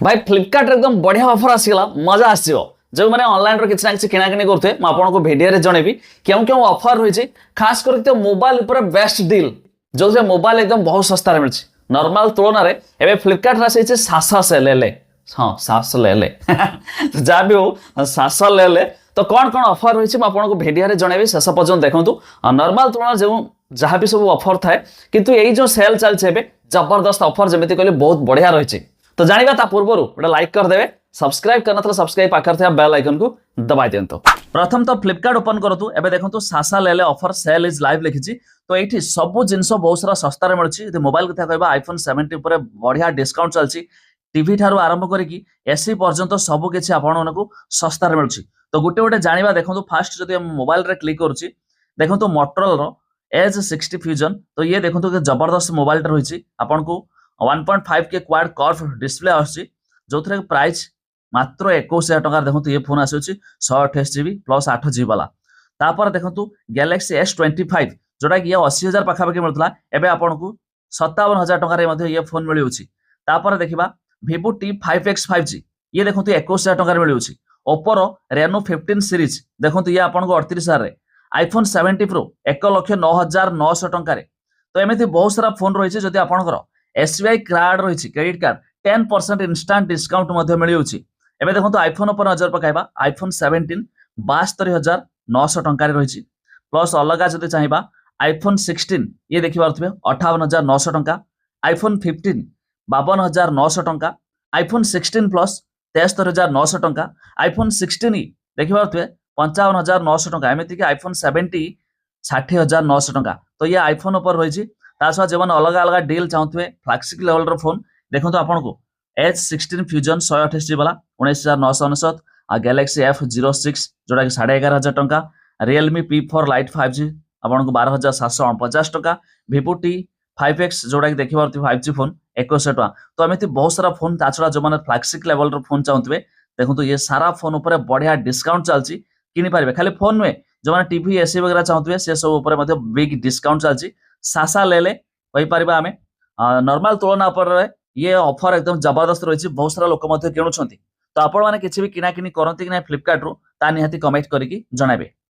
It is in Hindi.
भाई फ्लिपकार्ट एकदम बढ़िया ऑफर आसीगला मजा आसो जो मैंने ऑनलाइन रो किसी ना किसी किणाकिणी करते मैं आपको भिडियो जनइबी क्यों क्यों ऑफर रही खास कर मोबाइल उपर बेस्ट डील जो मोबाइल एकदम बहुत सस्ता मिली नॉर्मल तुलन में फ्लिपकार्ट आसी सास ले हाँ सास ले तो जहाँ भी हो सास ले तो कौन कौन ऑफर रही आपको भिडियो जनइबी शेष पर्यटन देखूँ नॉर्मल तुलन जो जहाँ भी सब ऑफर थाए किंतु यही जो सेल चलते जबरदस्त ऑफर जमी कहले बहुत बढ़िया रही तो जानिबा ता पूर्व गोटे लाइक करदे सब्सक्राइब करना सब्सक्राइब पाखर थे बेल आइकन को दबाई दिंतु। प्रथम तो फ्लिपकार्ट ओपन करतु एबे देखंतु सासा लेले ऑफर सेल इज लाइव लिखिछि तो एठी सब जिंस बहुत सारा सस्ता रे मिलछि यदि मोबाइल कथा कहबा आईफोन 70 ऊपर बढ़िया डिस्काउंट चलछि टीवी ठारू आरंभ करिकि एसी पर्यंत सब किछि आपण मानकु सस्ता रे मिलछि तो गुटे गुटे जानिबा देखंतु फास्ट जदि हम मोबाइल रे क्लिक करूछि देखंतु मोटरोला रो एज 60 फ्यूजन तो ये देखंतु के जबरदस्त मोबाइल रही आपको 1.5 के क्वाड कर्व डिस्प्ले आसी जो प्राइस मात्र 21,000 टका देखो ये फोन आसी 128 जीबी प्लस 8 जीबी वाला तापर देखो गैलेक्सी S25 जोटा कि ये 80,000 पाखापाखि मिलता एवं आपको 57,000 टकर ये फोन मिलूँ देखा Vivo T5X 5G ये देखो 21,000 टकर मिलूँ ओप्पोर Reno 15 सीरीज देखो ये आपको 38,000 आईफोन 70 प्रो 1,09,900 टकर तो एमती बहुत सारा फोन रही है जदि आपंकर SBI कार्ड रही क्रेडिट कार्ड 10% इनस्टांट डिस्काउंट मिलूँ एवं देखो आईफोन पर नजर पकाइबा आईफोन 17 72,900 टकर रही प्लस अलग जब चाहिए आईफोन 16 ये देखिए 58,900 टका आईफोन 15 52,900 टका आईफोन 16 प्लस 73,900 टका आईफोन 16 देखिए 55,900 टका एमती आईफोन 70 60,900 टका तो ये आईफोन पर रही जो अलग अलग डील चाहते फ्लैगशिप लेवल फोन देखो आपको H16 फ्यूजन 128 जीबी वाला 19,999 और गैलेक्सी F06 जोटा कि 11,500 टका रियलमी P4 लाइट 5G आपको 12,750 टका Vivo T5X जोटा कि देखिए 5G फोन 21,000 टका तो एमती बहुत सारा फोन छड़ा जो मैंने फ्लैगशिप लेवल फोन चाहते देखो ये सारा फोन उपर बढ़िया डिस्काउंट चलती किनी पारे खाली फोन नुहे जो मैंने टीवी एसी वगैरह चाहते से सब बिग डिस्काउंट चलती सासा ले कहीपर आम नॉर्मल तुलना पर ये ऑफर एकदम जबरदस्त रही बहुत सारा लोक किणुंट तो आपण मैंने किसी भी किणाकिणी करती कि ना फ्लिपकार्ट रू ता निहाती कमेंट करके जणाबे।